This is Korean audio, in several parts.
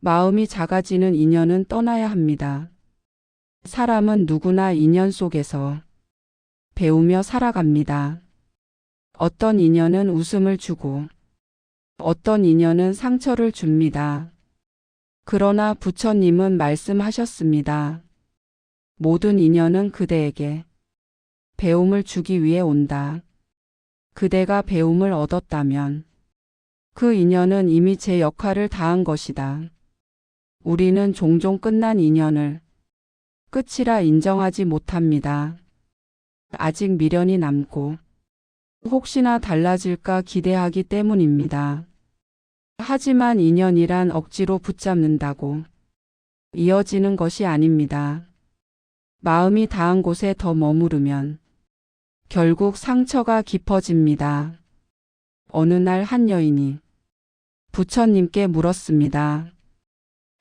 마음이 작아지는 인연은 떠나야 합니다. 사람은 누구나 인연 속에서 배우며 살아갑니다. 어떤 인연은 웃음을 주고 어떤 인연은 상처를 줍니다. 그러나 부처님은 말씀하셨습니다. 모든 인연은 그대에게 배움을 주기 위해 온다. 그대가 배움을 얻었다면 그 인연은 이미 제 역할을 다한 것이다. 우리는 종종 끝난 인연을 끝이라 인정하지 못합니다. 아직 미련이 남고 혹시나 달라질까 기대하기 때문입니다. 하지만 인연이란 억지로 붙잡는다고 이어지는 것이 아닙니다. 마음이 닿은 곳에 더 머무르면 결국 상처가 깊어집니다. 어느 날 한 여인이 부처님께 물었습니다.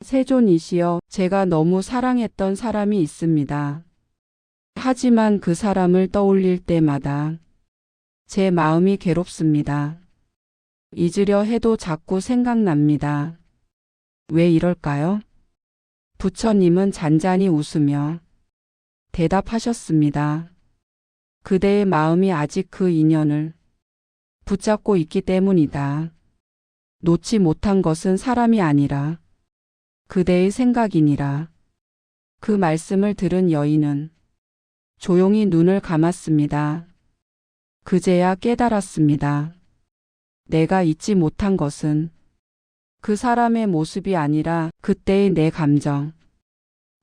세존이시여, 제가 너무 사랑했던 사람이 있습니다. 하지만 그 사람을 떠올릴 때마다 제 마음이 괴롭습니다. 잊으려 해도 자꾸 생각납니다. 왜 이럴까요? 부처님은 잔잔히 웃으며 대답하셨습니다. 그대의 마음이 아직 그 인연을 붙잡고 있기 때문이다. 놓지 못한 것은 사람이 아니라 그대의 생각이니라. 그 말씀을 들은 여인은 조용히 눈을 감았습니다. 그제야 깨달았습니다. 내가 잊지 못한 것은 그 사람의 모습이 아니라 그때의 내 감정,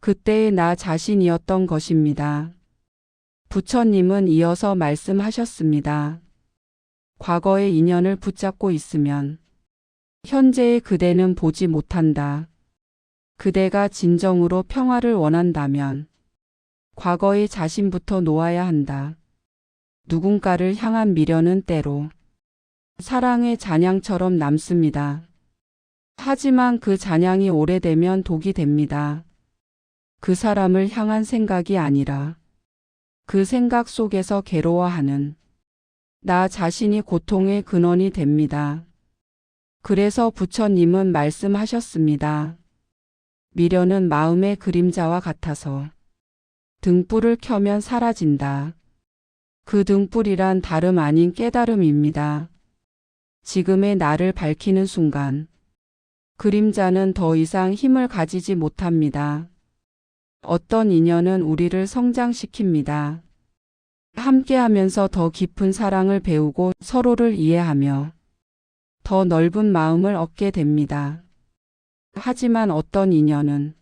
그때의 나 자신이었던 것입니다. 부처님은 이어서 말씀하셨습니다. 과거의 인연을 붙잡고 있으면 현재의 그대는 보지 못한다. 그대가 진정으로 평화를 원한다면 과거의 자신부터 놓아야 한다. 누군가를 향한 미련은 때로 사랑의 잔향처럼 남습니다. 하지만 그 잔향이 오래되면 독이 됩니다. 그 사람을 향한 생각이 아니라 그 생각 속에서 괴로워하는 나 자신이 고통의 근원이 됩니다. 그래서 부처님은 말씀하셨습니다. 미련은 마음의 그림자와 같아서 등불을 켜면 사라진다. 그 등불이란 다름 아닌 깨달음입니다. 지금의 나를 밝히는 순간 그림자는 더 이상 힘을 가지지 못합니다. 어떤 인연은 우리를 성장시킵니다. 함께하면서 더 깊은 사랑을 배우고 서로를 이해하며 더 넓은 마음을 얻게 됩니다. 하지만 어떤 인연은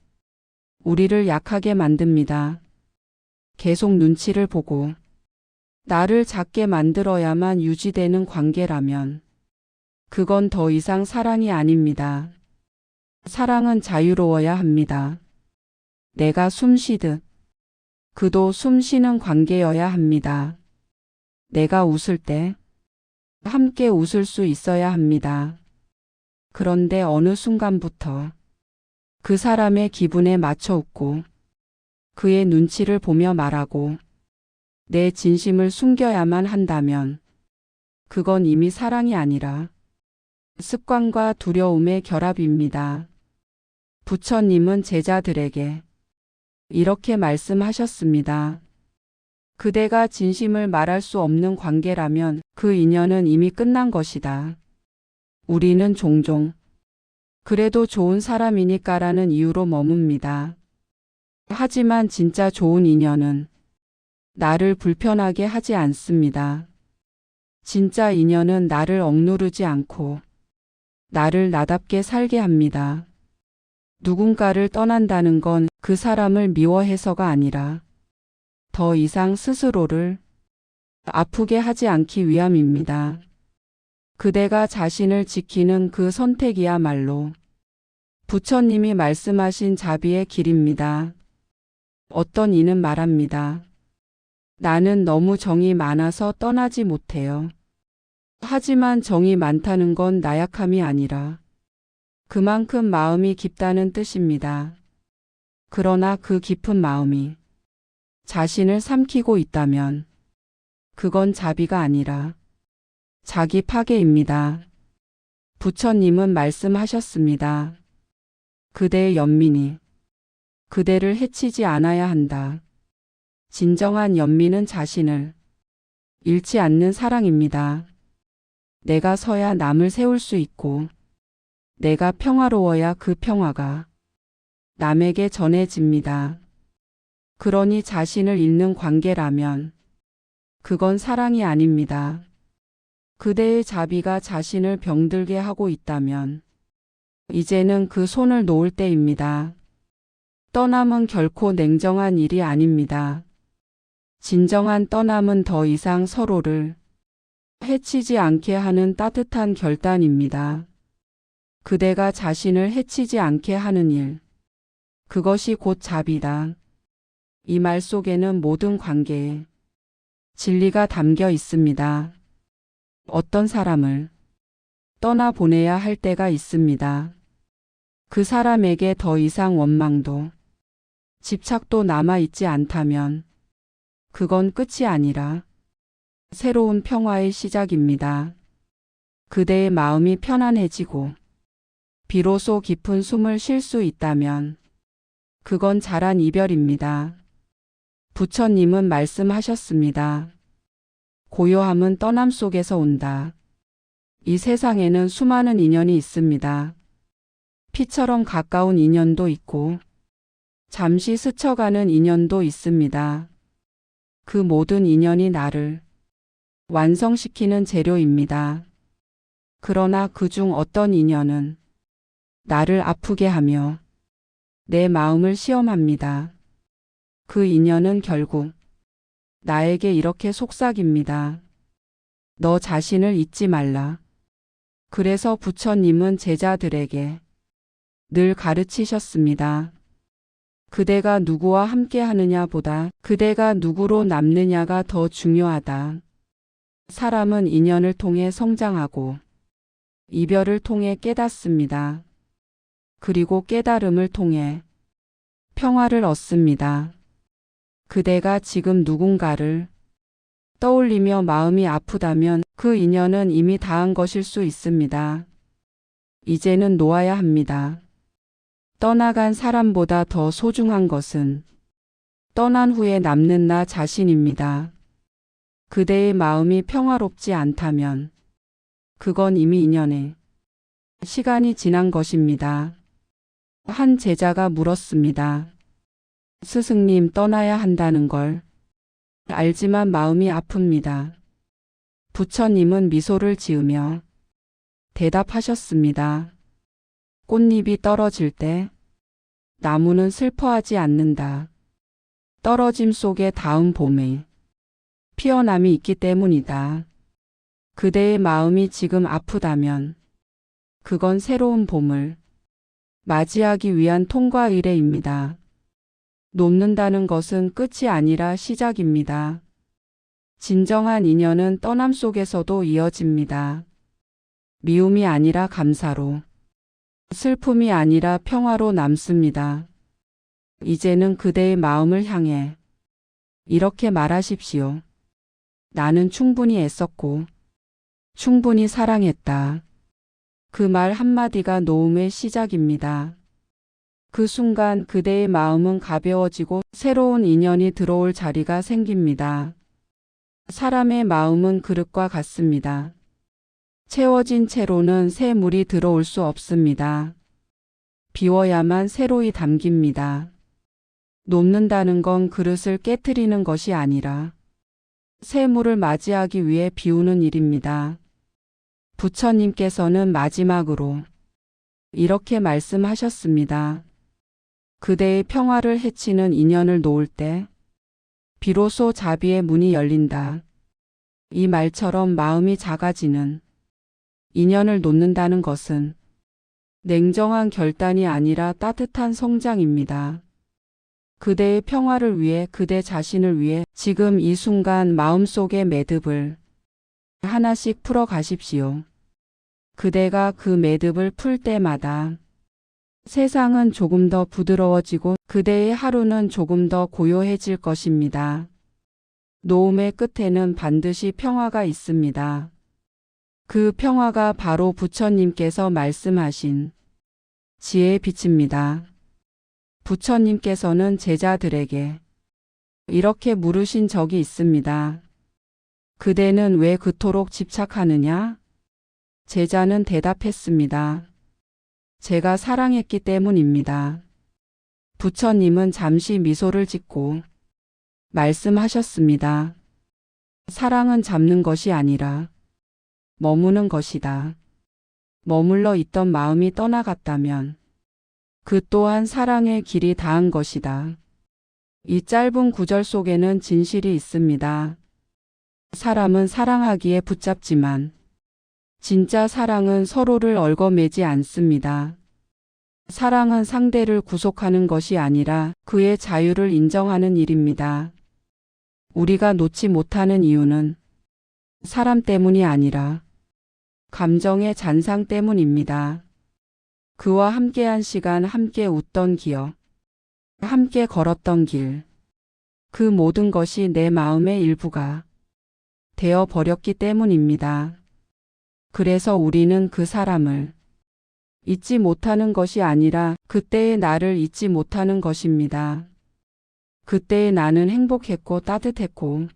우리를 약하게 만듭니다. 계속 눈치를 보고 나를 작게 만들어야만 유지되는 관계라면 그건 더 이상 사랑이 아닙니다. 사랑은 자유로워야 합니다. 내가 숨 쉬듯 그도 숨 쉬는 관계여야 합니다. 내가 웃을 때 함께 웃을 수 있어야 합니다. 그런데 어느 순간부터 그 사람의 기분에 맞춰 웃고 그의 눈치를 보며 말하고 내 진심을 숨겨야만 한다면 그건 이미 사랑이 아니라 습관과 두려움의 결합입니다. 부처님은 제자들에게 이렇게 말씀하셨습니다. 그대가 진심을 말할 수 없는 관계라면 그 인연은 이미 끝난 것이다. 우리는 종종 그래도 좋은 사람이니까라는 이유로 머뭅니다. 하지만 진짜 좋은 인연은 나를 불편하게 하지 않습니다. 진짜 인연은 나를 억누르지 않고 나를 나답게 살게 합니다. 누군가를 떠난다는 건 그 사람을 미워해서가 아니라 더 이상 스스로를 아프게 하지 않기 위함입니다. 그대가 자신을 지키는 그 선택이야말로 부처님이 말씀하신 자비의 길입니다. 어떤 이는 말합니다. 나는 너무 정이 많아서 떠나지 못해요. 하지만 정이 많다는 건 나약함이 아니라 그만큼 마음이 깊다는 뜻입니다. 그러나 그 깊은 마음이 자신을 삼키고 있다면 그건 자비가 아니라 자기 파괴입니다. 부처님은 말씀하셨습니다. 그대의 연민이 그대를 해치지 않아야 한다. 진정한 연민은 자신을 잃지 않는 사랑입니다. 내가 서야 남을 세울 수 있고 내가 평화로워야 그 평화가 남에게 전해집니다. 그러니 자신을 잃는 관계라면 그건 사랑이 아닙니다. 그대의 자비가 자신을 병들게 하고 있다면 이제는 그 손을 놓을 때입니다. 떠남은 결코 냉정한 일이 아닙니다. 진정한 떠남은 더 이상 서로를 해치지 않게 하는 따뜻한 결단입니다. 그대가 자신을 해치지 않게 하는 일, 그것이 곧 자비다. 이 말 속에는 모든 관계에 진리가 담겨 있습니다. 어떤 사람을 떠나보내야 할 때가 있습니다. 그 사람에게 더 이상 원망도 집착도 남아있지 않다면 그건 끝이 아니라 새로운 평화의 시작입니다. 그대의 마음이 편안해지고 비로소 깊은 숨을 쉴 수 있다면 그건 잘한 이별입니다. 부처님은 말씀하셨습니다. 고요함은 떠남 속에서 온다. 이 세상에는 수많은 인연이 있습니다. 피처럼 가까운 인연도 있고 잠시 스쳐가는 인연도 있습니다. 그 모든 인연이 나를 완성시키는 재료입니다. 그러나 그중 어떤 인연은 나를 아프게 하며 내 마음을 시험합니다. 그 인연은 결국 나에게 이렇게 속삭입니다. 너 자신을 잊지 말라. 그래서 부처님은 제자들에게 늘 가르치셨습니다. 그대가 누구와 함께 하느냐보다 그대가 누구로 남느냐가 더 중요하다. 사람은 인연을 통해 성장하고 이별을 통해 깨닫습니다. 그리고 깨달음을 통해 평화를 얻습니다. 그대가 지금 누군가를 떠올리며 마음이 아프다면 그 인연은 이미 닿은 것일 수 있습니다. 이제는 놓아야 합니다. 떠나간 사람보다 더 소중한 것은 떠난 후에 남는 나 자신입니다. 그대의 마음이 평화롭지 않다면 그건 이미 인연의 시간이 지난 것입니다. 한 제자가 물었습니다. 스승님, 떠나야 한다는 걸 알지만 마음이 아픕니다. 부처님은 미소를 지으며 대답하셨습니다. 꽃잎이 떨어질 때 나무는 슬퍼하지 않는다. 떨어짐 속에 다음 봄에 피어남이 있기 때문이다. 그대의 마음이 지금 아프다면 그건 새로운 봄을 맞이하기 위한 통과 의례입니다. 놓는다는 것은 끝이 아니라 시작입니다. 진정한 인연은 떠남 속에서도 이어집니다. 미움이 아니라 감사로, 슬픔이 아니라 평화로 남습니다. 이제는 그대의 마음을 향해 이렇게 말하십시오. 나는 충분히 애썼고 충분히 사랑했다. 그 말 한마디가 놓음의 시작입니다. 그 순간 그대의 마음은 가벼워지고 새로운 인연이 들어올 자리가 생깁니다. 사람의 마음은 그릇과 같습니다. 채워진 채로는 새 물이 들어올 수 없습니다. 비워야만 새로이 담깁니다. 놓는다는 건 그릇을 깨트리는 것이 아니라 새 물을 맞이하기 위해 비우는 일입니다. 부처님께서는 마지막으로 이렇게 말씀하셨습니다. 그대의 평화를 해치는 인연을 놓을 때 비로소 자비의 문이 열린다. 이 말처럼 마음이 작아지는 인연을 놓는다는 것은 냉정한 결단이 아니라 따뜻한 성장입니다. 그대의 평화를 위해, 그대 자신을 위해 지금 이 순간 마음속의 매듭을 하나씩 풀어 가십시오. 그대가 그 매듭을 풀 때마다 세상은 조금 더 부드러워지고 그대의 하루는 조금 더 고요해질 것입니다. 놓음의 끝에는 반드시 평화가 있습니다. 그 평화가 바로 부처님께서 말씀하신 지혜의 빛입니다. 부처님께서는 제자들에게 이렇게 물으신 적이 있습니다. 그대는 왜 그토록 집착하느냐? 제자는 대답했습니다. 제가 사랑했기 때문입니다. 부처님은 잠시 미소를 짓고 말씀하셨습니다. 사랑은 잡는 것이 아니라 머무는 것이다. 머물러 있던 마음이 떠나갔다면 그 또한 사랑의 길이 닿은 것이다. 이 짧은 구절 속에는 진실이 있습니다. 사람은 사랑하기에 붙잡지만 진짜 사랑은 서로를 얽어매지 않습니다. 사랑은 상대를 구속하는 것이 아니라 그의 자유를 인정하는 일입니다. 우리가 놓지 못하는 이유는 사람 때문이 아니라 감정의 잔상 때문입니다. 그와 함께한 시간, 함께 웃던 기억, 함께 걸었던 길, 그 모든 것이 내 마음의 일부가 되어 버렸기 때문입니다. 그래서 우리는 그 사람을 잊지 못하는 것이 아니라 그때의 나를 잊지 못하는 것입니다. 그때의 나는 행복했고 따뜻했고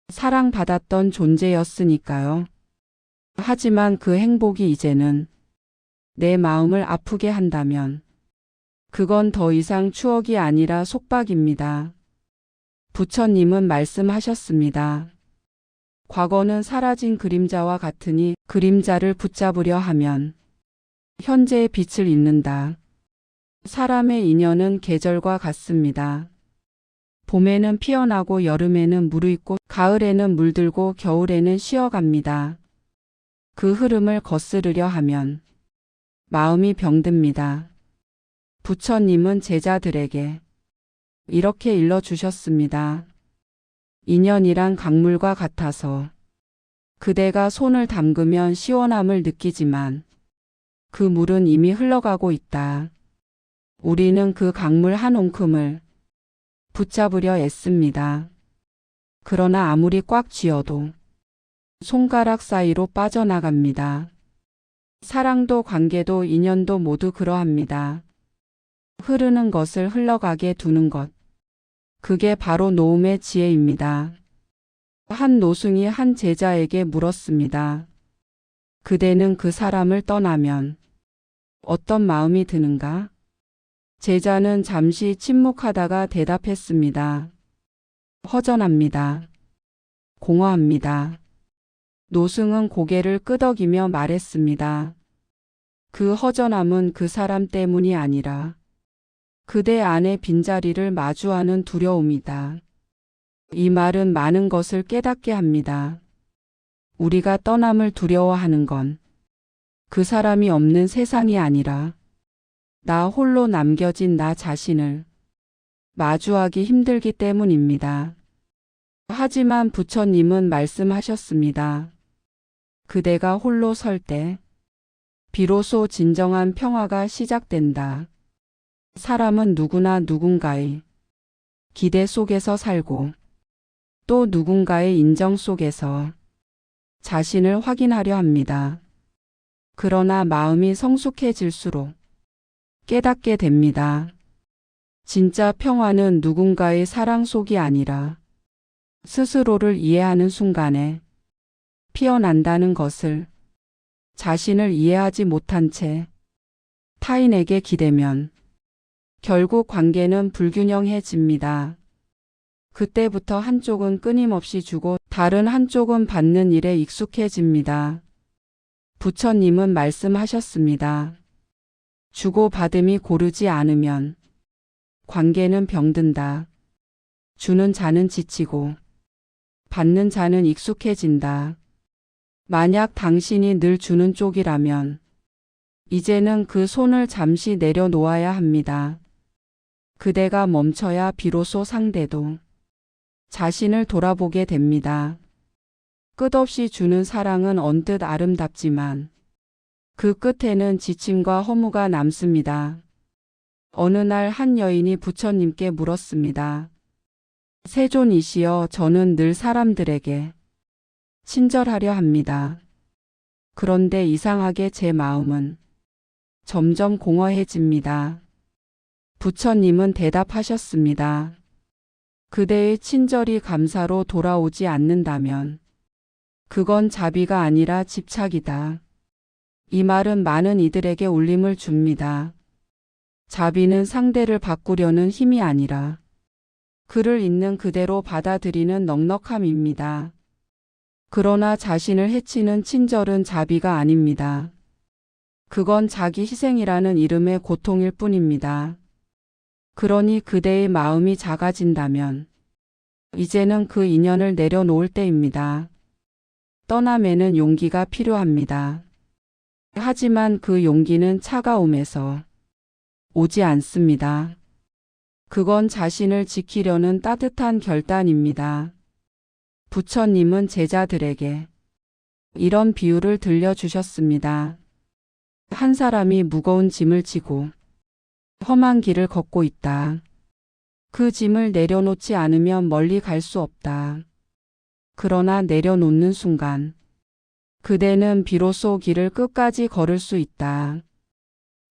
사랑받았던 존재였으니까요. 하지만 그 행복이 이제는 내 마음을 아프게 한다면 그건 더 이상 추억이 아니라 속박입니다. 부처님은 말씀하셨습니다. 과거는 사라진 그림자와 같으니 그림자를 붙잡으려 하면 현재의 빛을 잃는다. 사람의 인연은 계절과 같습니다. 봄에는 피어나고 여름에는 무르익고 가을에는 물들고 겨울에는 쉬어갑니다. 그 흐름을 거스르려 하면 마음이 병듭니다. 부처님은 제자들에게 이렇게 일러주셨습니다. 인연이란 강물과 같아서 그대가 손을 담그면 시원함을 느끼지만 그 물은 이미 흘러가고 있다. 우리는 그 강물 한 옹큼을 붙잡으려 애씁니다. 그러나 아무리 꽉 쥐어도 손가락 사이로 빠져나갑니다. 사랑도 관계도 인연도 모두 그러합니다. 흐르는 것을 흘러가게 두는 것. 그게 바로 노음의 지혜입니다. 한 노승이 한 제자에게 물었습니다. 그대는 그 사람을 떠나면 어떤 마음이 드는가? 제자는 잠시 침묵하다가 대답했습니다. 허전합니다. 공허합니다. 노승은 고개를 끄덕이며 말했습니다. 그 허전함은 그 사람 때문이 아니라 그대 안의 빈자리를 마주하는 두려움이다. 이 말은 많은 것을 깨닫게 합니다. 우리가 떠남을 두려워하는 건 그 사람이 없는 세상이 아니라 나 홀로 남겨진 나 자신을 마주하기 힘들기 때문입니다. 하지만 부처님은 말씀하셨습니다. 그대가 홀로 설 때 비로소 진정한 평화가 시작된다. 사람은 누구나 누군가의 기대 속에서 살고 또 누군가의 인정 속에서 자신을 확인하려 합니다. 그러나 마음이 성숙해질수록 깨닫게 됩니다. 진짜 평화는 누군가의 사랑 속이 아니라 스스로를 이해하는 순간에 피어난다는 것을 자신을 이해하지 못한 채 타인에게 기대면 결국 관계는 불균형해집니다. 그때부터 한쪽은 끊임없이 주고 다른 한쪽은 받는 일에 익숙해집니다. 부처님은 말씀하셨습니다. 주고받음이 고르지 않으면 관계는 병든다. 주는 자는 지치고 받는 자는 익숙해진다. 만약 당신이 늘 주는 쪽이라면 이제는 그 손을 잠시 내려놓아야 합니다. 그대가 멈춰야 비로소 상대도 자신을 돌아보게 됩니다. 끝없이 주는 사랑은 언뜻 아름답지만 그 끝에는 지침과 허무가 남습니다. 어느 날 한 여인이 부처님께 물었습니다. 세존이시여, 저는 늘 사람들에게 친절하려 합니다. 그런데 이상하게 제 마음은 점점 공허해집니다. 부처님은 대답하셨습니다. 그대의 친절이 감사로 돌아오지 않는다면 그건 자비가 아니라 집착이다. 이 말은 많은 이들에게 울림을 줍니다. 자비는 상대를 바꾸려는 힘이 아니라 그를 있는 그대로 받아들이는 넉넉함입니다. 그러나 자신을 해치는 친절은 자비가 아닙니다. 그건 자기 희생이라는 이름의 고통일 뿐입니다. 그러니 그대의 마음이 작아진다면 이제는 그 인연을 내려놓을 때입니다. 떠남에는 용기가 필요합니다. 하지만 그 용기는 차가움에서 오지 않습니다. 그건 자신을 지키려는 따뜻한 결단입니다. 부처님은 제자들에게 이런 비유를 들려주셨습니다. 한 사람이 무거운 짐을 지고 험한 길을 걷고 있다. 그 짐을 내려놓지 않으면 멀리 갈 수 없다. 그러나 내려놓는 순간 그대는 비로소 길을 끝까지 걸을 수 있다.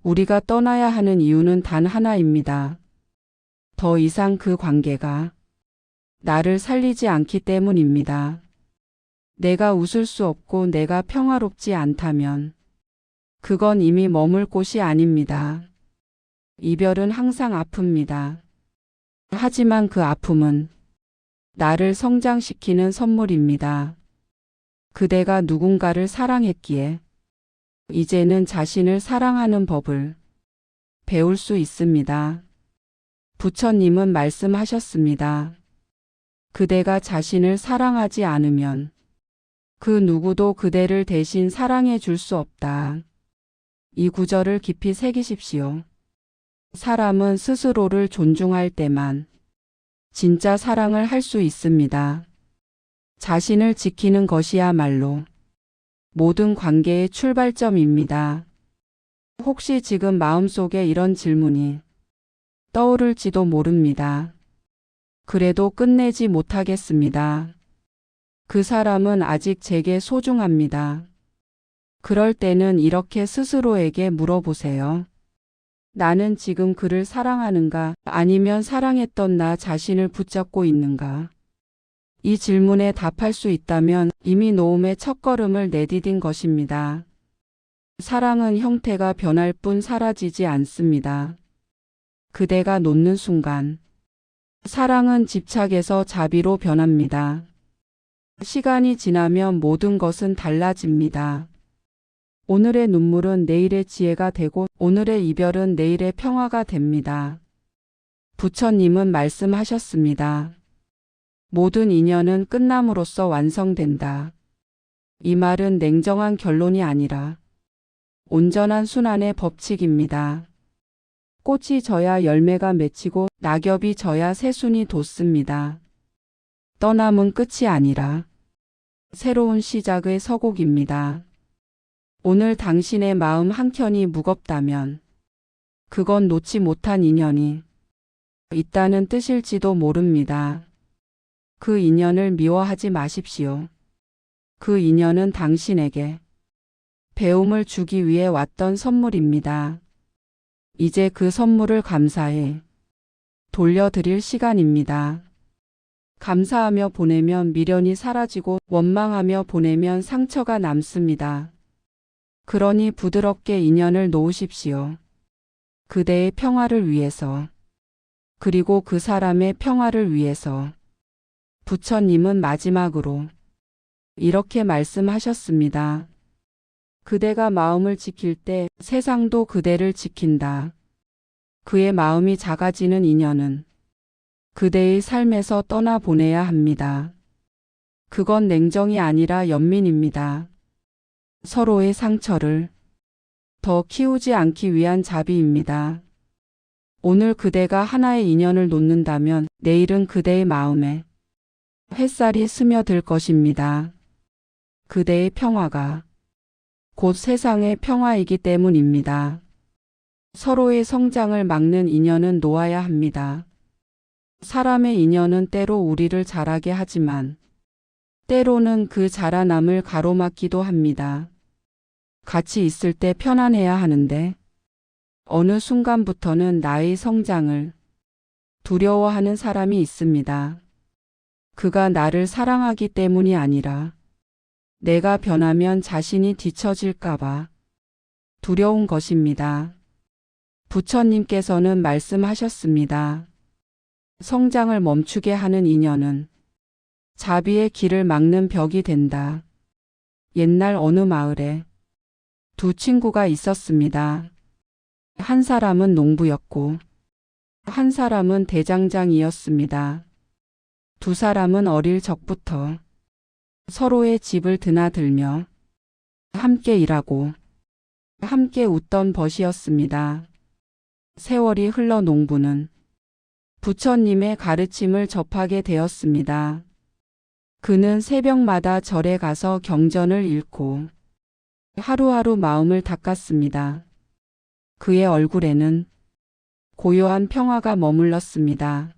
우리가 떠나야 하는 이유는 단 하나입니다. 더 이상 그 관계가 나를 살리지 않기 때문입니다. 내가 웃을 수 없고 내가 평화롭지 않다면 그건 이미 머물 곳이 아닙니다. 이별은 항상 아픕니다. 하지만 그 아픔은 나를 성장시키는 선물입니다. 그대가 누군가를 사랑했기에 이제는 자신을 사랑하는 법을 배울 수 있습니다. 부처님은 말씀하셨습니다. 그대가 자신을 사랑하지 않으면 그 누구도 그대를 대신 사랑해 줄 수 없다. 이 구절을 깊이 새기십시오. 사람은 스스로를 존중할 때만 진짜 사랑을 할 수 있습니다. 자신을 지키는 것이야말로 모든 관계의 출발점입니다. 혹시 지금 마음속에 이런 질문이 떠오를지도 모릅니다. 그래도 끝내지 못하겠습니다. 그 사람은 아직 제게 소중합니다. 그럴 때는 이렇게 스스로에게 물어보세요. 나는 지금 그를 사랑하는가, 아니면 사랑했던 나 자신을 붙잡고 있는가? 이 질문에 답할 수 있다면 이미 노음의 첫걸음을 내디딘 것입니다. 사랑은 형태가 변할 뿐 사라지지 않습니다. 그대가 놓는 순간 사랑은 집착에서 자비로 변합니다. 시간이 지나면 모든 것은 달라집니다. 오늘의 눈물은 내일의 지혜가 되고 오늘의 이별은 내일의 평화가 됩니다. 부처님은 말씀하셨습니다. 모든 인연은 끝남으로써 완성된다. 이 말은 냉정한 결론이 아니라 온전한 순환의 법칙입니다. 꽃이 져야 열매가 맺히고 낙엽이 져야 새순이 돋습니다. 떠남은 끝이 아니라 새로운 시작의 서곡입니다. 오늘 당신의 마음 한켠이 무겁다면 그건 놓지 못한 인연이 있다는 뜻일지도 모릅니다. 그 인연을 미워하지 마십시오. 그 인연은 당신에게 배움을 주기 위해 왔던 선물입니다. 이제 그 선물을 감사해 돌려드릴 시간입니다. 감사하며 보내면 미련이 사라지고 원망하며 보내면 상처가 남습니다. 그러니 부드럽게 인연을 놓으십시오. 그대의 평화를 위해서, 그리고 그 사람의 평화를 위해서. 부처님은 마지막으로 이렇게 말씀하셨습니다. 그대가 마음을 지킬 때 세상도 그대를 지킨다. 그의 마음이 작아지는 인연은 그대의 삶에서 떠나보내야 합니다. 그건 냉정이 아니라 연민입니다. 서로의 상처를 더 키우지 않기 위한 자비입니다. 오늘 그대가 하나의 인연을 놓는다면 내일은 그대의 마음에 햇살이 스며들 것입니다. 그대의 평화가 곧 세상의 평화이기 때문입니다. 서로의 성장을 막는 인연은 놓아야 합니다. 사람의 인연은 때로 우리를 자라게 하지만 때로는 그 자라남을 가로막기도 합니다. 같이 있을 때 편안해야 하는데 어느 순간부터는 나의 성장을 두려워하는 사람이 있습니다. 그가 나를 사랑하기 때문이 아니라 내가 변하면 자신이 뒤처질까봐 두려운 것입니다. 부처님께서는 말씀하셨습니다. 성장을 멈추게 하는 인연은 자비의 길을 막는 벽이 된다. 옛날 어느 마을에 두 친구가 있었습니다. 한 사람은 농부였고 한 사람은 대장장이었습니다. 두 사람은 어릴 적부터 서로의 집을 드나들며 함께 일하고 함께 웃던 벗이었습니다. 세월이 흘러 농부는 부처님의 가르침을 접하게 되었습니다. 그는 새벽마다 절에 가서 경전을 읽고 하루하루 마음을 닦았습니다. 그의 얼굴에는 고요한 평화가 머물렀습니다.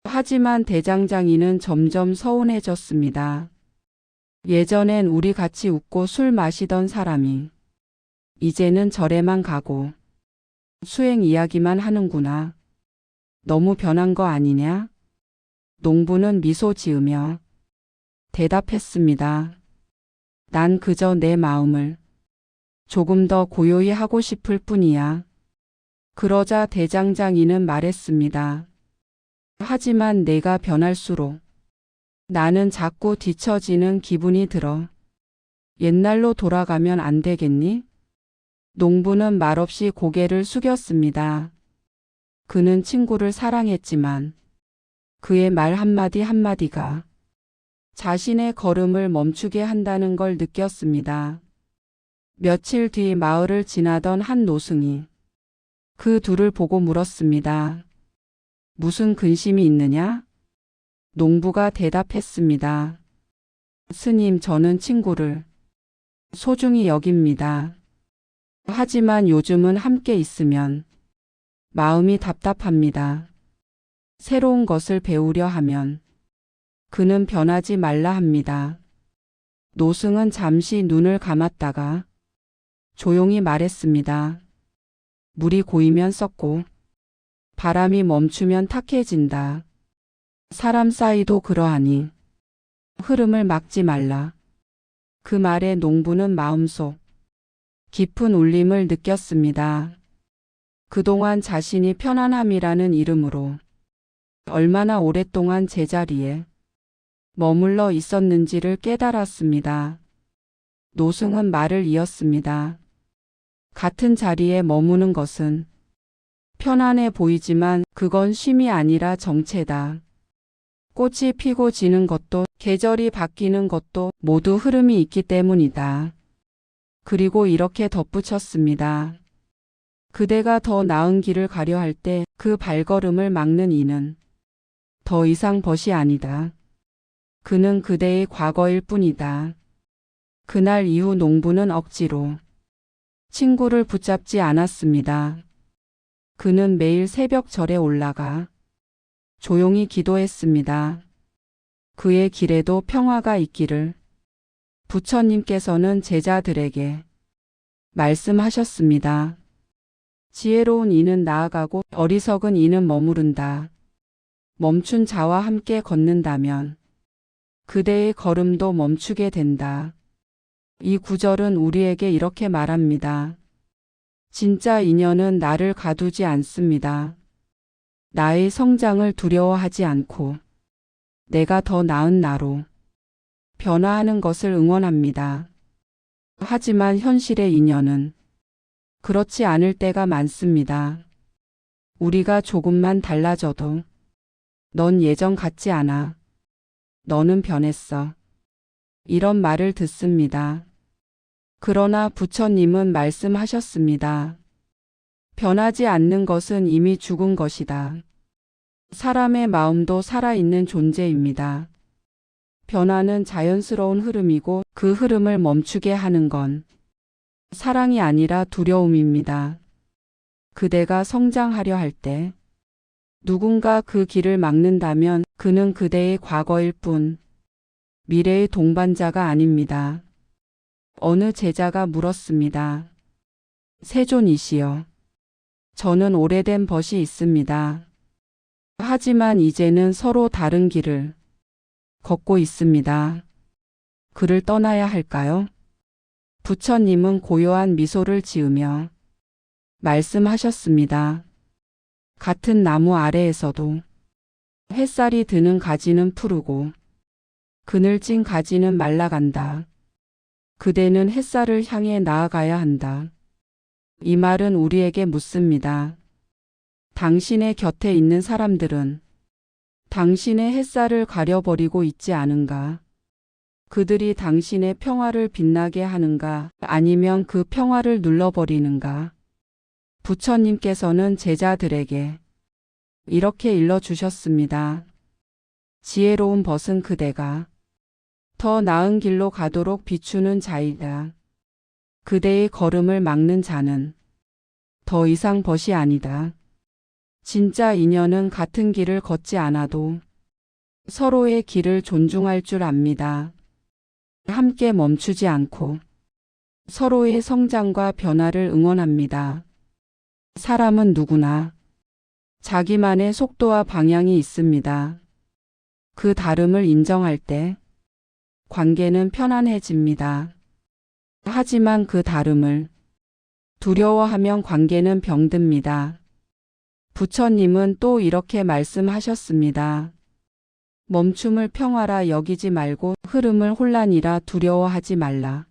하지만 대장장이는 점점 서운해졌습니다. 예전엔 우리 같이 웃고 술 마시던 사람이 이제는 절에만 가고 수행 이야기만 하는구나. 너무 변한 거 아니냐? 농부는 미소 지으며 대답했습니다. 난 그저 내 마음을 조금 더 고요히 하고 싶을 뿐이야. 그러자 대장장이는 말했습니다. 하지만 내가 변할수록 나는 자꾸 뒤처지는 기분이 들어. 옛날로 돌아가면 안 되겠니? 농부는 말없이 고개를 숙였습니다. 그는 친구를 사랑했지만 그의 말 한마디 한마디가 자신의 걸음을 멈추게 한다는 걸 느꼈습니다. 며칠 뒤 마을을 지나던 한 노승이 그 둘을 보고 물었습니다. 무슨 근심이 있느냐? 농부가 대답했습니다. 스님, 저는 친구를 소중히 여깁니다. 하지만 요즘은 함께 있으면 마음이 답답합니다. 새로운 것을 배우려 하면 그는 변하지 말라 합니다. 노승은 잠시 눈을 감았다가 조용히 말했습니다. 물이 고이면 썩고 바람이 멈추면 탁해진다. 사람 사이도 그러하니 흐름을 막지 말라. 그 말에 농부는 마음속 깊은 울림을 느꼈습니다. 그동안 자신이 편안함이라는 이름으로 얼마나 오랫동안 제자리에 머물러 있었는지를 깨달았습니다. 노승은 말을 이었습니다. 같은 자리에 머무는 것은 편안해 보이지만 그건 쉼이 아니라 정체다. 꽃이 피고 지는 것도 계절이 바뀌는 것도 모두 흐름이 있기 때문이다. 그리고 이렇게 덧붙였습니다. 그대가 더 나은 길을 가려 할 때 그 발걸음을 막는 이는 더 이상 벗이 아니다. 그는 그대의 과거일 뿐이다. 그날 이후 농부는 억지로 친구를 붙잡지 않았습니다. 그는 매일 새벽 절에 올라가 조용히 기도했습니다. 그의 길에도 평화가 있기를. 부처님께서는 제자들에게 말씀하셨습니다. 지혜로운 이는 나아가고 어리석은 이는 머무른다. 멈춘 자와 함께 걷는다면 그대의 걸음도 멈추게 된다. 이 구절은 우리에게 이렇게 말합니다. 진짜 인연은 나를 가두지 않습니다. 나의 성장을 두려워하지 않고 내가 더 나은 나로 변화하는 것을 응원합니다. 하지만 현실의 인연은 그렇지 않을 때가 많습니다. 우리가 조금만 달라져도 넌 예전 같지 않아. 너는 변했어. 이런 말을 듣습니다. 그러나 부처님은 말씀하셨습니다. 변하지 않는 것은 이미 죽은 것이다. 사람의 마음도 살아있는 존재입니다. 변화는 자연스러운 흐름이고 그 흐름을 멈추게 하는 건 사랑이 아니라 두려움입니다. 그대가 성장하려 할 때 누군가 그 길을 막는다면 그는 그대의 과거일 뿐 미래의 동반자가 아닙니다. 어느 제자가 물었습니다. 세존이시여, 저는 오래된 벗이 있습니다. 하지만 이제는 서로 다른 길을 걷고 있습니다. 그를 떠나야 할까요? 부처님은 고요한 미소를 지으며 말씀하셨습니다. 같은 나무 아래에서도 햇살이 드는 가지는 푸르고 그늘진 가지는 말라간다. 그대는 햇살을 향해 나아가야 한다. 이 말은 우리에게 묻습니다. 당신의 곁에 있는 사람들은 당신의 햇살을 가려버리고 있지 않은가? 그들이 당신의 평화를 빛나게 하는가? 아니면 그 평화를 눌러버리는가? 부처님께서는 제자들에게 이렇게 일러주셨습니다. 지혜로운 벗은 그대가 더 나은 길로 가도록 비추는 자이다. 그대의 걸음을 막는 자는 더 이상 벗이 아니다. 진짜 인연은 같은 길을 걷지 않아도 서로의 길을 존중할 줄 압니다. 함께 멈추지 않고 서로의 성장과 변화를 응원합니다. 사람은 누구나 자기만의 속도와 방향이 있습니다. 그 다름을 인정할 때 관계는 편안해집니다. 하지만 그 다름을 두려워하면 관계는 병듭니다. 부처님은 또 이렇게 말씀하셨습니다. 멈춤을 평화라 여기지 말고 흐름을 혼란이라 두려워하지 말라.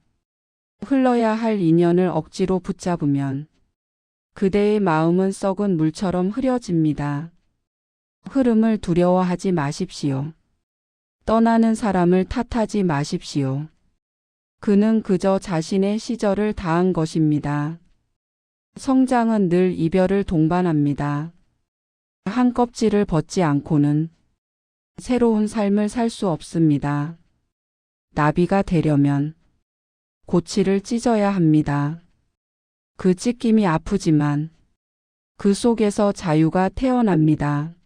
흘러야 할 인연을 억지로 붙잡으면 그대의 마음은 썩은 물처럼 흐려집니다. 흐름을 두려워하지 마십시오. 떠나는 사람을 탓하지 마십시오. 그는 그저 자신의 시절을 다한 것입니다. 성장은 늘 이별을 동반합니다. 한 껍질을 벗지 않고는 새로운 삶을 살 수 없습니다. 나비가 되려면 고치를 찢어야 합니다. 그 찢김이 아프지만 그 속에서 자유가 태어납니다.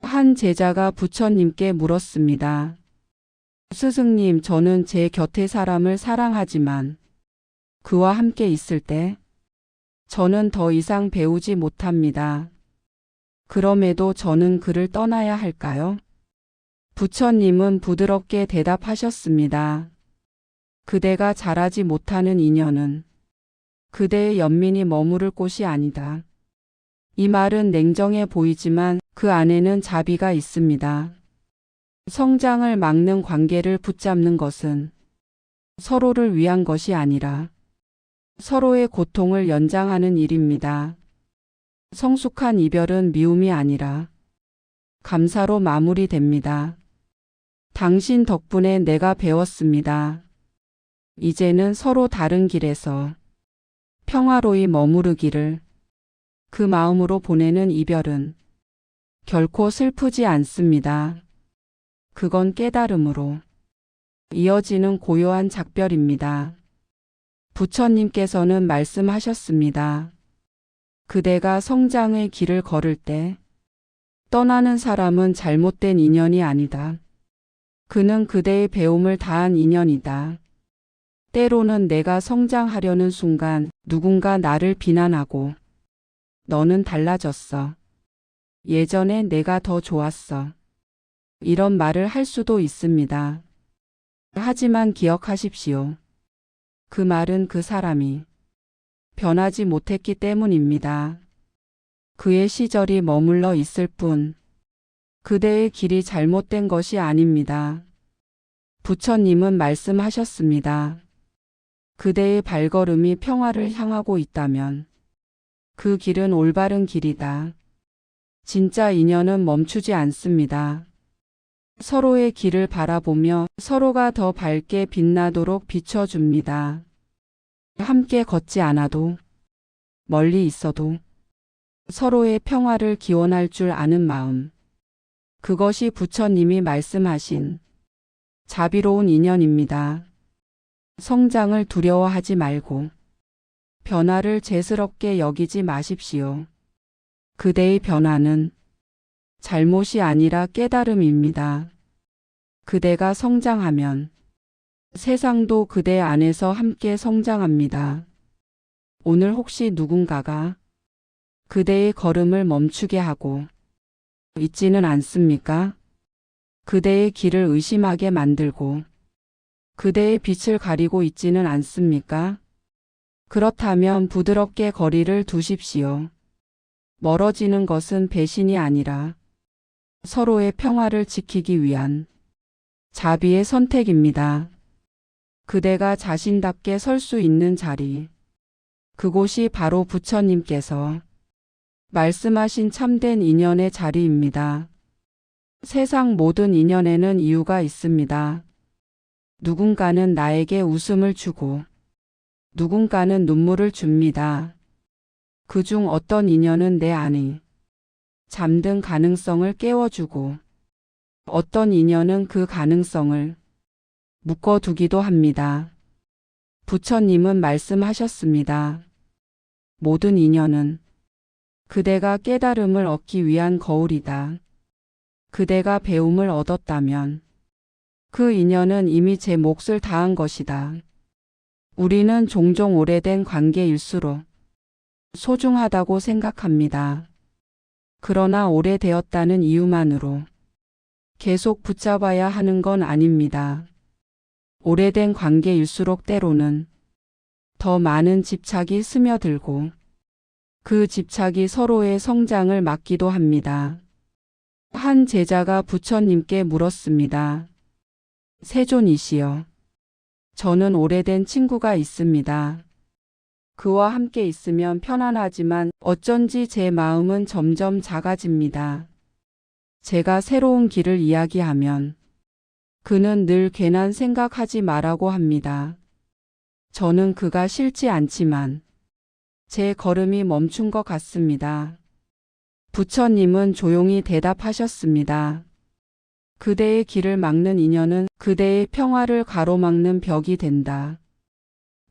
한 제자가 부처님께 물었습니다. 스승님, 저는 제 곁의 사람을 사랑하지만 그와 함께 있을 때 저는 더 이상 배우지 못합니다. 그럼에도 저는 그를 떠나야 할까요? 부처님은 부드럽게 대답하셨습니다. 그대가 잘하지 못하는 인연은 그대의 연민이 머무를 곳이 아니다. 이 말은 냉정해 보이지만 그 안에는 자비가 있습니다. 성장을 막는 관계를 붙잡는 것은 서로를 위한 것이 아니라 서로의 고통을 연장하는 일입니다. 성숙한 이별은 미움이 아니라 감사로 마무리됩니다. 당신 덕분에 내가 배웠습니다. 이제는 서로 다른 길에서 평화로이 머무르기를. 그 마음으로 보내는 이별은 결코 슬프지 않습니다. 그건 깨달음으로 이어지는 고요한 작별입니다. 부처님께서는 말씀하셨습니다. 그대가 성장의 길을 걸을 때 떠나는 사람은 잘못된 인연이 아니다. 그는 그대의 배움을 다한 인연이다. 때로는 내가 성장하려는 순간 누군가 나를 비난하고 너는 달라졌어. 예전에 내가 더 좋았어. 이런 말을 할 수도 있습니다. 하지만 기억하십시오. 그 말은 그 사람이 변하지 못했기 때문입니다. 그의 시절이 머물러 있을 뿐 그대의 길이 잘못된 것이 아닙니다. 부처님은 말씀하셨습니다. 그대의 발걸음이 평화를 향하고 있다면 그 길은 올바른 길이다. 진짜 인연은 멈추지 않습니다. 서로의 길을 바라보며 서로가 더 밝게 빛나도록 비춰줍니다. 함께 걷지 않아도 멀리 있어도 서로의 평화를 기원할 줄 아는 마음. 그것이 부처님이 말씀하신 자비로운 인연입니다. 성장을 두려워하지 말고 변화를 재스럽게 여기지 마십시오. 그대의 변화는 잘못이 아니라 깨달음입니다. 그대가 성장하면 세상도 그대 안에서 함께 성장합니다. 오늘 혹시 누군가가 그대의 걸음을 멈추게 하고 있지는 않습니까? 그대의 길을 의심하게 만들고 그대의 빛을 가리고 있지는 않습니까? 그렇다면 부드럽게 거리를 두십시오. 멀어지는 것은 배신이 아니라 서로의 평화를 지키기 위한 자비의 선택입니다. 그대가 자신답게 설 수 있는 자리, 그곳이 바로 부처님께서 말씀하신 참된 인연의 자리입니다. 세상 모든 인연에는 이유가 있습니다. 누군가는 나에게 웃음을 주고 누군가는 눈물을 줍니다. 그중 어떤 인연은 내 안에 잠든 가능성을 깨워주고 어떤 인연은 그 가능성을 묶어두기도 합니다. 부처님은 말씀하셨습니다. 모든 인연은 그대가 깨달음을 얻기 위한 거울이다. 그대가 배움을 얻었다면 그 인연은 이미 제 몫을 다한 것이다. 우리는 종종 오래된 관계일수록 소중하다고 생각합니다. 그러나 오래되었다는 이유만으로 계속 붙잡아야 하는 건 아닙니다. 오래된 관계일수록 때로는 더 많은 집착이 스며들고 그 집착이 서로의 성장을 막기도 합니다. 한 제자가 부처님께 물었습니다. 세존이시여, 저는 오래된 친구가 있습니다. 그와 함께 있으면 편안하지만 어쩐지 제 마음은 점점 작아집니다. 제가 새로운 길을 이야기하면 그는 늘 괜한 생각하지 말라고 합니다. 저는 그가 싫지 않지만 제 걸음이 멈춘 것 같습니다. 부처님은 조용히 대답하셨습니다. 그대의 길을 막는 인연은 그대의 평화를 가로막는 벽이 된다.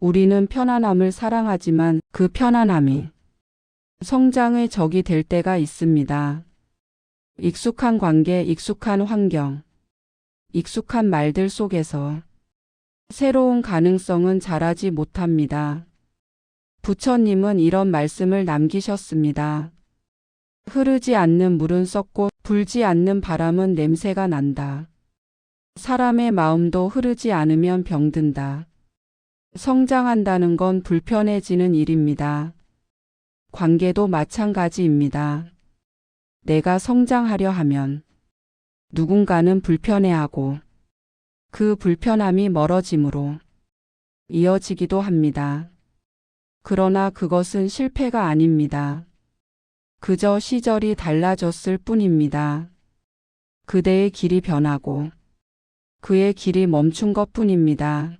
우리는 편안함을 사랑하지만 그 편안함이 성장의 적이 될 때가 있습니다. 익숙한 관계, 익숙한 환경, 익숙한 말들 속에서 새로운 가능성은 자라지 못합니다. 부처님은 이런 말씀을 남기셨습니다. 흐르지 않는 물은 썩고 불지 않는 바람은 냄새가 난다. 사람의 마음도 흐르지 않으면 병든다. 성장한다는 건 불편해지는 일입니다. 관계도 마찬가지입니다. 내가 성장하려 하면 누군가는 불편해하고 그 불편함이 멀어짐으로 이어지기도 합니다. 그러나 그것은 실패가 아닙니다. 그저 시절이 달라졌을 뿐입니다. 그대의 길이 변하고 그의 길이 멈춘 것뿐입니다.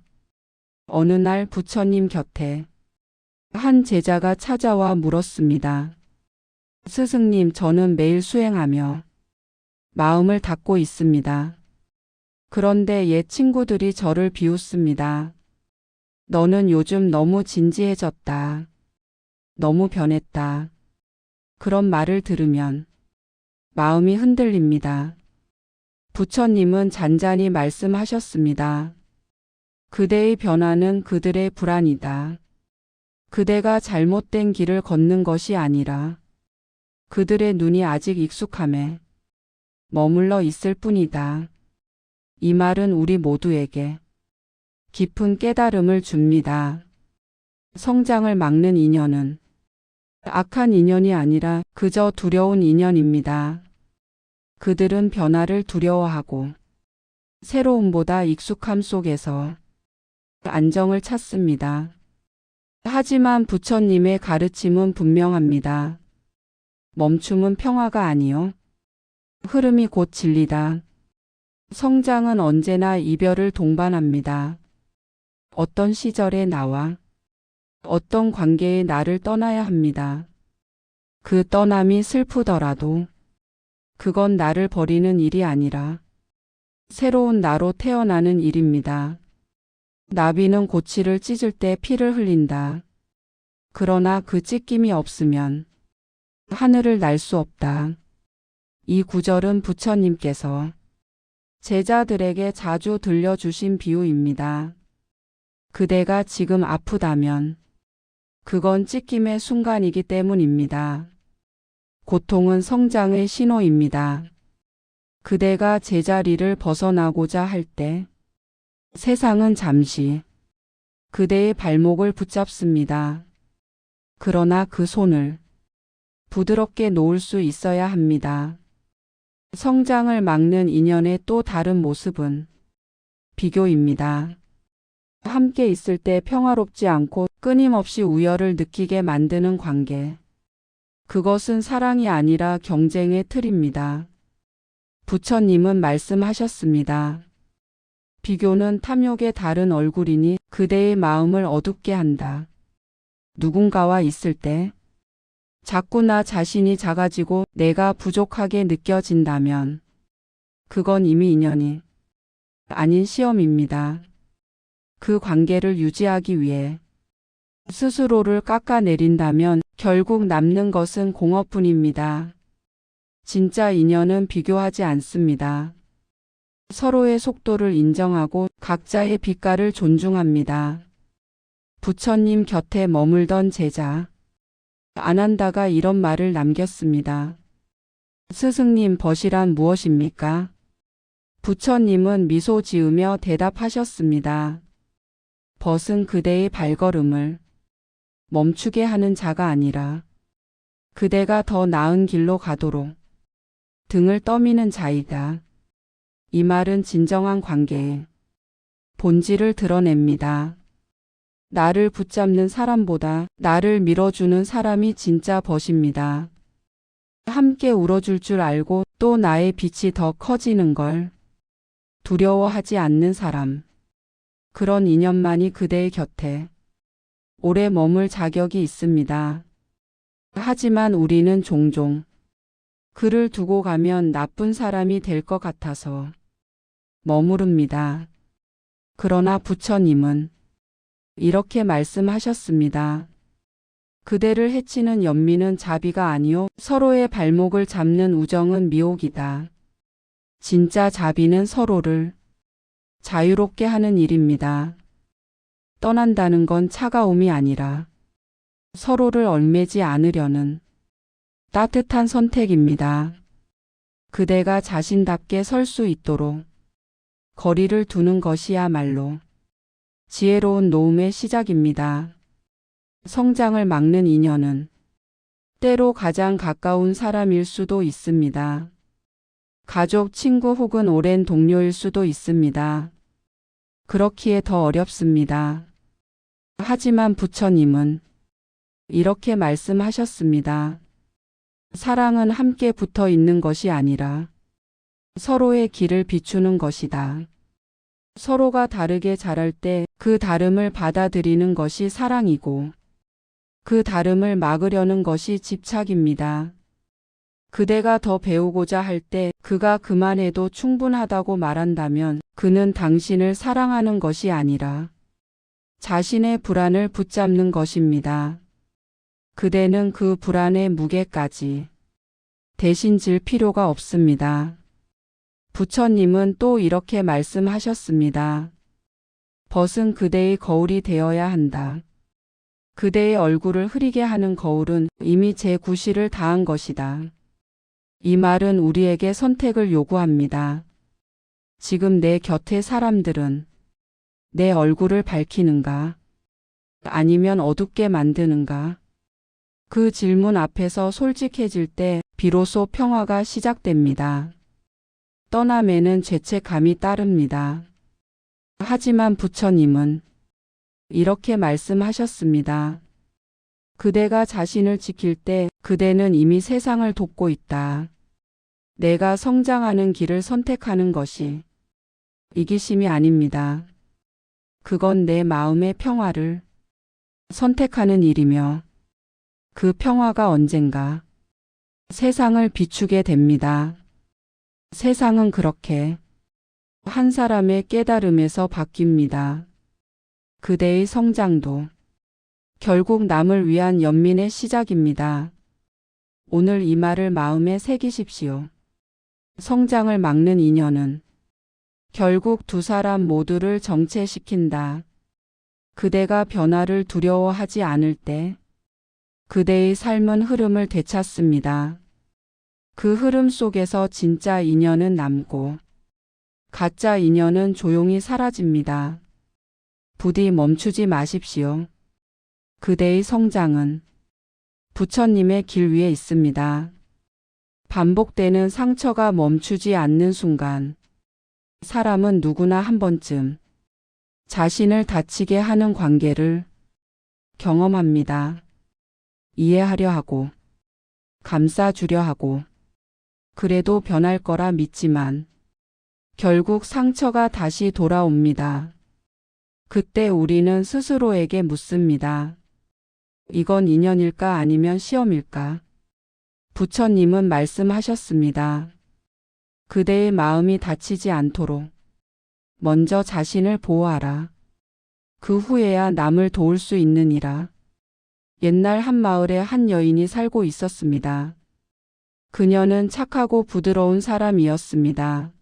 어느 날 부처님 곁에 한 제자가 찾아와 물었습니다. 스승님, 저는 매일 수행하며 마음을 닫고 있습니다. 그런데 옛 친구들이 저를 비웃습니다. 너는 요즘 너무 진지해졌다. 너무 변했다. 그런 말을 들으면 마음이 흔들립니다. 부처님은 잔잔히 말씀하셨습니다. 그대의 변화는 그들의 불안이다. 그대가 잘못된 길을 걷는 것이 아니라 그들의 눈이 아직 익숙함에 머물러 있을 뿐이다. 이 말은 우리 모두에게 깊은 깨달음을 줍니다. 성장을 막는 인연은 악한 인연이 아니라 그저 두려운 인연입니다. 그들은 변화를 두려워하고 새로움보다 익숙함 속에서 안정을 찾습니다. 하지만 부처님의 가르침은 분명합니다. 멈춤은 평화가 아니요 흐름이 곧 진리다. 성장은 언제나 이별을 동반합니다. 어떤 시절에 나와 어떤 관계에 나를 떠나야 합니다. 그 떠남이 슬프더라도 그건 나를 버리는 일이 아니라 새로운 나로 태어나는 일입니다. 나비는 고치를 찢을 때 피를 흘린다. 그러나 그 찢김이 없으면 하늘을 날 수 없다. 이 구절은 부처님께서 제자들에게 자주 들려주신 비유입니다. 그대가 지금 아프다면 그건 찢김의 순간이기 때문입니다. 고통은 성장의 신호입니다. 그대가 제자리를 벗어나고자 할 때 세상은 잠시 그대의 발목을 붙잡습니다. 그러나 그 손을 부드럽게 놓을 수 있어야 합니다. 성장을 막는 인연의 또 다른 모습은 비교입니다. 함께 있을 때 평화롭지 않고 끊임없이 우열을 느끼게 만드는 관계. 그것은 사랑이 아니라 경쟁의 틀입니다. 부처님은 말씀하셨습니다. 비교는 탐욕의 다른 얼굴이니 그대의 마음을 어둡게 한다. 누군가와 있을 때 자꾸 나 자신이 작아지고 내가 부족하게 느껴진다면 그건 이미 인연이 아닌 시험입니다. 그 관계를 유지하기 위해 스스로를 깎아내린다면 결국 남는 것은 공허뿐입니다. 진짜 인연은 비교하지 않습니다. 서로의 속도를 인정하고 각자의 빛깔을 존중합니다. 부처님 곁에 머물던 제자 아난다가 이런 말을 남겼습니다. 스승님, 벗이란 무엇입니까? 부처님은 미소 지으며 대답하셨습니다. 벗은 그대의 발걸음을 멈추게 하는 자가 아니라 그대가 더 나은 길로 가도록 등을 떠미는 자이다. 이 말은 진정한 관계의 본질을 드러냅니다. 나를 붙잡는 사람보다 나를 밀어주는 사람이 진짜 벗입니다. 함께 울어줄 줄 알고 또 나의 빛이 더 커지는 걸 두려워하지 않는 사람. 그런 인연만이 그대의 곁에 오래 머물 자격이 있습니다. 하지만 우리는 종종 그를 두고 가면 나쁜 사람이 될 것 같아서 머무릅니다. 그러나 부처님은 이렇게 말씀하셨습니다. 그대를 해치는 연민은 자비가 아니요 서로의 발목을 잡는 우정은 미혹이다. 진짜 자비는 서로를 자유롭게 하는 일입니다. 떠난다는 건 차가움이 아니라 서로를 얽매지 않으려는 따뜻한 선택입니다. 그대가 자신답게 설 수 있도록 거리를 두는 것이야말로 지혜로운 노음의 시작입니다. 성장을 막는 인연은 때로 가장 가까운 사람일 수도 있습니다. 가족, 친구 혹은 오랜 동료일 수도 있습니다. 그렇기에 더 어렵습니다. 하지만 부처님은 이렇게 말씀하셨습니다. 사랑은 함께 붙어 있는 것이 아니라 서로의 길을 비추는 것이다. 서로가 다르게 자랄 때 그 다름을 받아들이는 것이 사랑이고 그 다름을 막으려는 것이 집착입니다. 그대가 더 배우고자 할 때 그가 그만해도 충분하다고 말한다면 그는 당신을 사랑하는 것이 아니라 자신의 불안을 붙잡는 것입니다. 그대는 그 불안의 무게까지 대신 질 필요가 없습니다. 부처님은 또 이렇게 말씀하셨습니다. 벗은 그대의 거울이 되어야 한다. 그대의 얼굴을 흐리게 하는 거울은 이미 제9시를 다한 것이다. 이 말은 우리에게 선택을 요구합니다. 지금 내 곁의 사람들은 내 얼굴을 밝히는가? 아니면 어둡게 만드는가? 그 질문 앞에서 솔직해질 때 비로소 평화가 시작됩니다. 떠남에는 죄책감이 따릅니다. 하지만 부처님은 이렇게 말씀하셨습니다. 그대가 자신을 지킬 때 그대는 이미 세상을 돕고 있다. 내가 성장하는 길을 선택하는 것이 이기심이 아닙니다. 그건 내 마음의 평화를 선택하는 일이며 그 평화가 언젠가 세상을 비추게 됩니다. 세상은 그렇게 한 사람의 깨달음에서 바뀝니다. 그대의 성장도 결국 남을 위한 연민의 시작입니다. 오늘 이 말을 마음에 새기십시오. 성장을 막는 인연은 결국 두 사람 모두를 정체시킨다. 그대가 변화를 두려워하지 않을 때 그대의 삶은 흐름을 되찾습니다. 그 흐름 속에서 진짜 인연은 남고 가짜 인연은 조용히 사라집니다. 부디 멈추지 마십시오. 그대의 성장은 부처님의 길 위에 있습니다. 반복되는 상처가 멈추지 않는 순간 사람은 누구나 한 번쯤 자신을 다치게 하는 관계를 경험합니다. 이해하려 하고 감싸주려 하고 그래도 변할 거라 믿지만 결국 상처가 다시 돌아옵니다. 그때 우리는 스스로에게 묻습니다. 이건 인연일까 아니면 시험일까? 부처님은 말씀하셨습니다. 그대의 마음이 다치지 않도록 먼저 자신을 보호하라. 그 후에야 남을 도울 수 있느니라. 옛날 한 마을에 한 여인이 살고 있었습니다. 그녀는 착하고 부드러운 사람이었습니다.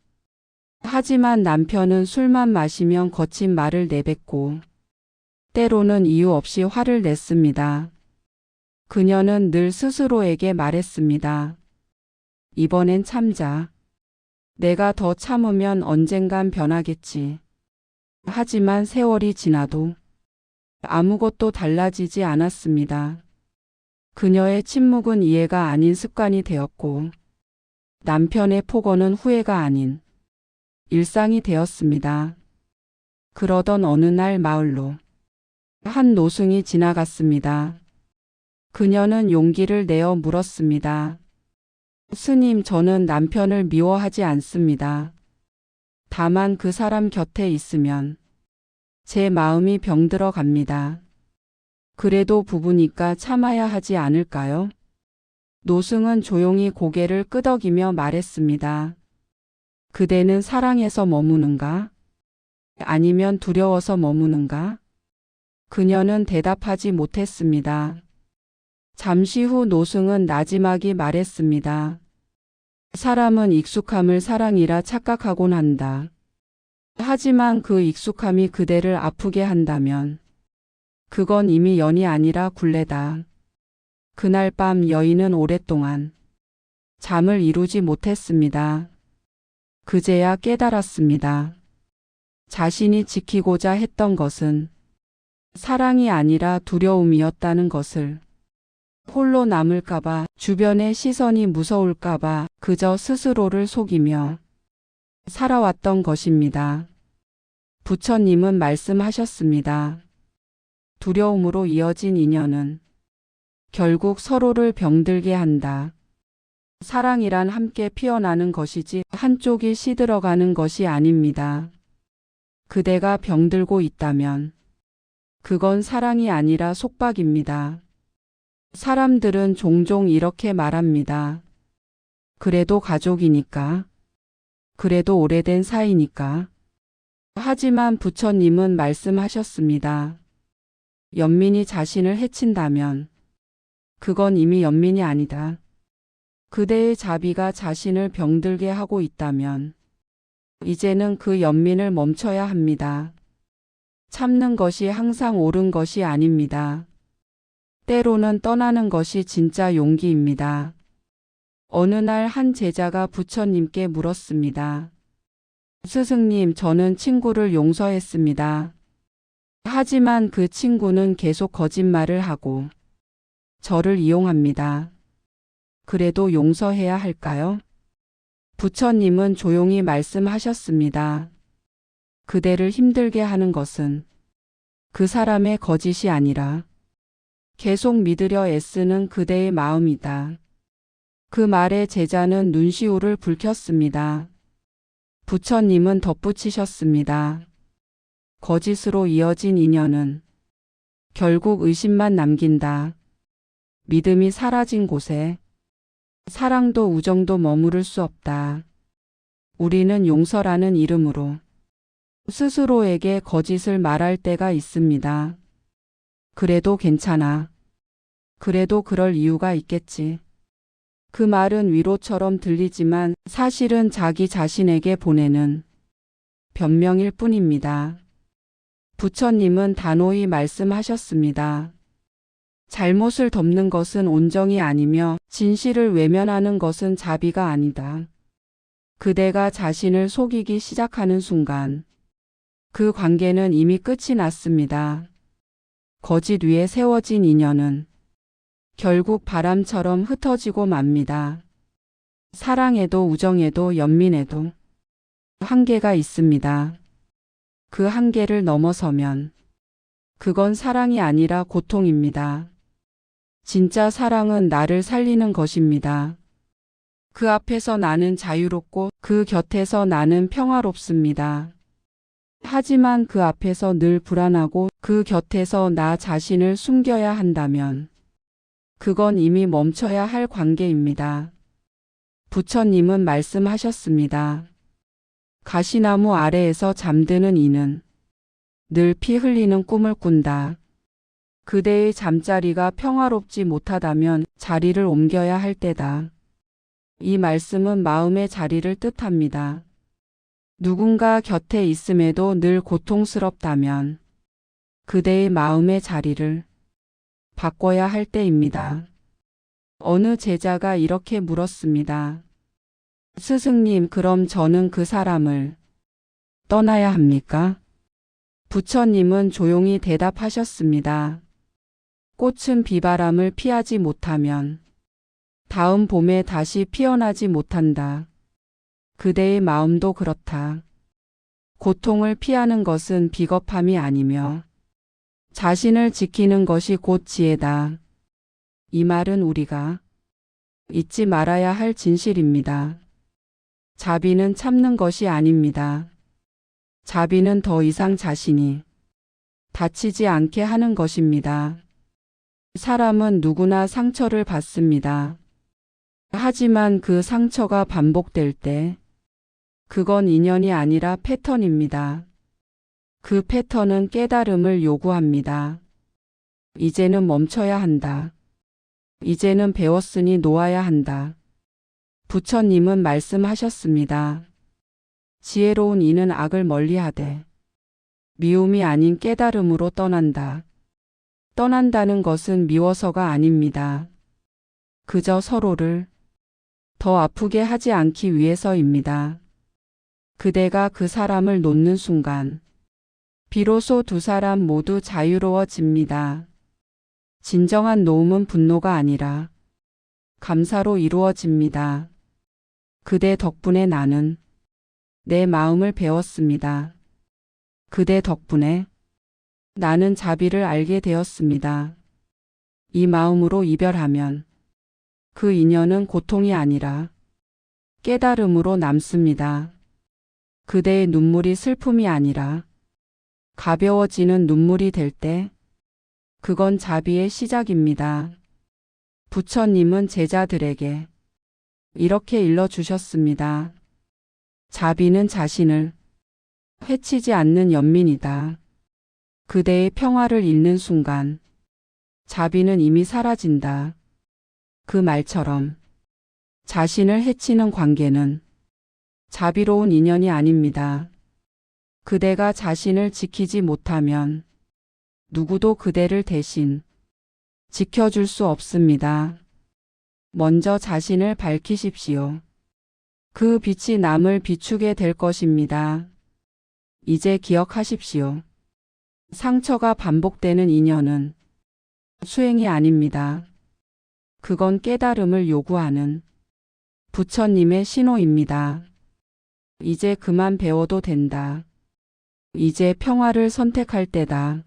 하지만 남편은 술만 마시면 거친 말을 내뱉고 때로는 이유 없이 화를 냈습니다. 그녀는 늘 스스로에게 말했습니다. 이번엔 참자. 내가 더 참으면 언젠간 변하겠지. 하지만 세월이 지나도 아무것도 달라지지 않았습니다. 그녀의 침묵은 이해가 아닌 습관이 되었고 남편의 폭언은 후회가 아닌 일상이 되었습니다. 그러던 어느 날 마을로 한 노승이 지나갔습니다. 그녀는 용기를 내어 물었습니다. 스님, 저는 남편을 미워하지 않습니다. 다만 그 사람 곁에 있으면 제 마음이 병들어 갑니다. 그래도 부부니까 참아야 하지 않을까요? 노승은 조용히 고개를 끄덕이며 말했습니다. 그대는 사랑해서 머무는가? 아니면 두려워서 머무는가? 그녀는 대답하지 못했습니다. 잠시 후 노승은 나지막이 말했습니다. 사람은 익숙함을 사랑이라 착각하곤 한다. 하지만 그 익숙함이 그대를 아프게 한다면 그건 이미 연이 아니라 굴레다. 그날 밤 여인은 오랫동안 잠을 이루지 못했습니다. 그제야 깨달았습니다. 자신이 지키고자 했던 것은 사랑이 아니라 두려움이었다는 것을. 홀로 남을까봐, 주변의 시선이 무서울까봐 그저 스스로를 속이며 살아왔던 것입니다. 부처님은 말씀하셨습니다. 두려움으로 이어진 인연은 결국 서로를 병들게 한다. 사랑이란 함께 피어나는 것이지 한쪽이 시들어가는 것이 아닙니다. 그대가 병들고 있다면 그건 사랑이 아니라 속박입니다. 사람들은 종종 이렇게 말합니다. 그래도 가족이니까. 그래도 오래된 사이니까. 하지만 부처님은 말씀하셨습니다. 연민이 자신을 해친다면 그건 이미 연민이 아니다. 그대의 자비가 자신을 병들게 하고 있다면 이제는 그 연민을 멈춰야 합니다. 참는 것이 항상 옳은 것이 아닙니다. 때로는 떠나는 것이 진짜 용기입니다. 어느 날 한 제자가 부처님께 물었습니다. 스승님, 저는 친구를 용서했습니다. 하지만 그 친구는 계속 거짓말을 하고 저를 이용합니다. 그래도 용서해야 할까요? 부처님은 조용히 말씀하셨습니다. 그대를 힘들게 하는 것은 그 사람의 거짓이 아니라 계속 믿으려 애쓰는 그대의 마음이다. 그 말에 제자는 눈시울을 붉혔습니다. 부처님은 덧붙이셨습니다. 거짓으로 이어진 인연은 결국 의심만 남긴다. 믿음이 사라진 곳에 사랑도 우정도 머무를 수 없다. 우리는 용서라는 이름으로 스스로에게 거짓을 말할 때가 있습니다. 그래도 괜찮아. 그래도 그럴 이유가 있겠지. 그 말은 위로처럼 들리지만 사실은 자기 자신에게 보내는 변명일 뿐입니다. 부처님은 단호히 말씀하셨습니다. 잘못을 덮는 것은 온정이 아니며 진실을 외면하는 것은 자비가 아니다. 그대가 자신을 속이기 시작하는 순간 그 관계는 이미 끝이 났습니다. 거짓 위에 세워진 인연은 결국 바람처럼 흩어지고 맙니다. 사랑에도 우정에도 연민에도 한계가 있습니다. 그 한계를 넘어서면 그건 사랑이 아니라 고통입니다. 진짜 사랑은 나를 살리는 것입니다. 그 앞에서 나는 자유롭고 그 곁에서 나는 평화롭습니다. 하지만 그 앞에서 늘 불안하고 그 곁에서 나 자신을 숨겨야 한다면 그건 이미 멈춰야 할 관계입니다. 부처님은 말씀하셨습니다. 가시나무 아래에서 잠드는 이는 늘 피 흘리는 꿈을 꾼다. 그대의 잠자리가 평화롭지 못하다면 자리를 옮겨야 할 때다. 이 말씀은 마음의 자리를 뜻합니다. 누군가 곁에 있음에도 늘 고통스럽다면 그대의 마음의 자리를 바꿔야 할 때입니다. 어느 제자가 이렇게 물었습니다. 스승님, 그럼 저는 그 사람을 떠나야 합니까? 부처님은 조용히 대답하셨습니다. 꽃은 비바람을 피하지 못하면 다음 봄에 다시 피어나지 못한다. 그대의 마음도 그렇다. 고통을 피하는 것은 비겁함이 아니며 자신을 지키는 것이 곧 지혜다. 이 말은 우리가 잊지 말아야 할 진실입니다. 자비는 참는 것이 아닙니다. 자비는 더 이상 자신이 다치지 않게 하는 것입니다. 사람은 누구나 상처를 받습니다. 하지만 그 상처가 반복될 때 그건 인연이 아니라 패턴입니다. 그 패턴은 깨달음을 요구합니다. 이제는 멈춰야 한다. 이제는 배웠으니 놓아야 한다. 부처님은 말씀하셨습니다. 지혜로운 이는 악을 멀리하되 미움이 아닌 깨달음으로 떠난다. 떠난다는 것은 미워서가 아닙니다. 그저 서로를 더 아프게 하지 않기 위해서입니다. 그대가 그 사람을 놓는 순간 비로소 두 사람 모두 자유로워집니다. 진정한 놓음은 분노가 아니라 감사로 이루어집니다. 그대 덕분에 나는 내 마음을 배웠습니다. 그대 덕분에 나는 자비를 알게 되었습니다. 이 마음으로 이별하면 그 인연은 고통이 아니라 깨달음으로 남습니다. 그대의 눈물이 슬픔이 아니라 가벼워지는 눈물이 될 때 그건 자비의 시작입니다. 부처님은 제자들에게 이렇게 일러주셨습니다. 자비는 자신을 해치지 않는 연민이다. 그대의 평화를 잃는 순간 자비는 이미 사라진다. 그 말처럼 자신을 해치는 관계는 자비로운 인연이 아닙니다. 그대가 자신을 지키지 못하면 누구도 그대를 대신 지켜줄 수 없습니다. 먼저 자신을 밝히십시오. 그 빛이 남을 비추게 될 것입니다. 이제 기억하십시오. 상처가 반복되는 인연은 수행이 아닙니다. 그건 깨달음을 요구하는 부처님의 신호입니다. 이제 그만 배워도 된다. 이제 평화를 선택할 때다.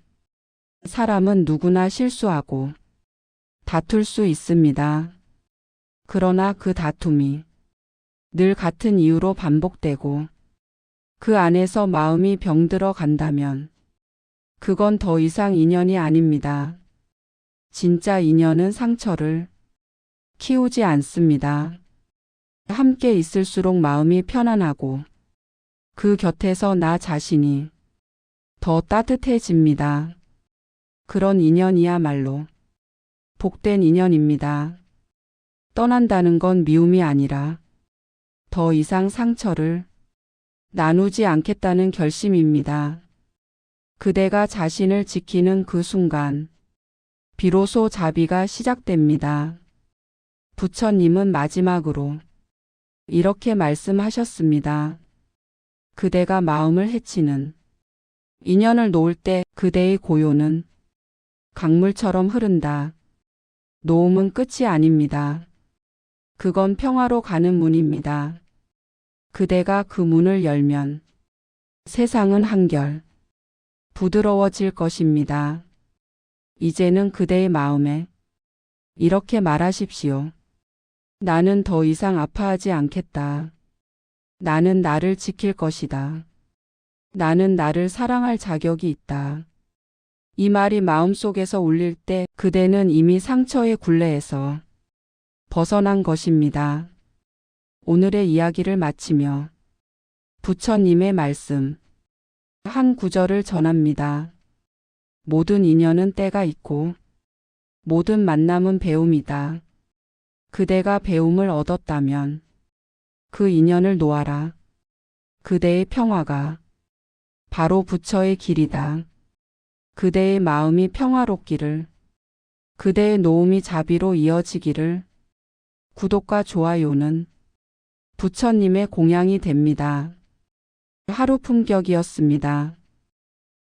사람은 누구나 실수하고 다툴 수 있습니다. 그러나 그 다툼이 늘 같은 이유로 반복되고 그 안에서 마음이 병들어 간다면 그건 더 이상 인연이 아닙니다. 진짜 인연은 상처를 키우지 않습니다. 함께 있을수록 마음이 편안하고 그 곁에서 나 자신이 더 따뜻해집니다. 그런 인연이야말로 복된 인연입니다. 떠난다는 건 미움이 아니라 더 이상 상처를 나누지 않겠다는 결심입니다. 그대가 자신을 지키는 그 순간 비로소 자비가 시작됩니다. 부처님은 마지막으로 이렇게 말씀하셨습니다. 그대가 마음을 해치는 인연을 놓을 때 그대의 고요는 강물처럼 흐른다. 놓음은 끝이 아닙니다. 그건 평화로 가는 문입니다. 그대가 그 문을 열면 세상은 한결 부드러워질 것입니다. 이제는 그대의 마음에 이렇게 말하십시오. 나는 더 이상 아파하지 않겠다. 나는 나를 지킬 것이다. 나는 나를 사랑할 자격이 있다. 이 말이 마음속에서 울릴 때 그대는 이미 상처의 굴레에서 벗어난 것입니다. 오늘의 이야기를 마치며 부처님의 말씀 한 구절을 전합니다. 모든 인연은 때가 있고 모든 만남은 배움이다. 그대가 배움을 얻었다면 그 인연을 놓아라. 그대의 평화가 바로 부처의 길이다. 그대의 마음이 평화롭기를, 그대의 놓음이 자비로 이어지기를. 구독과 좋아요는 부처님의 공양이 됩니다. 하루 품격이었습니다.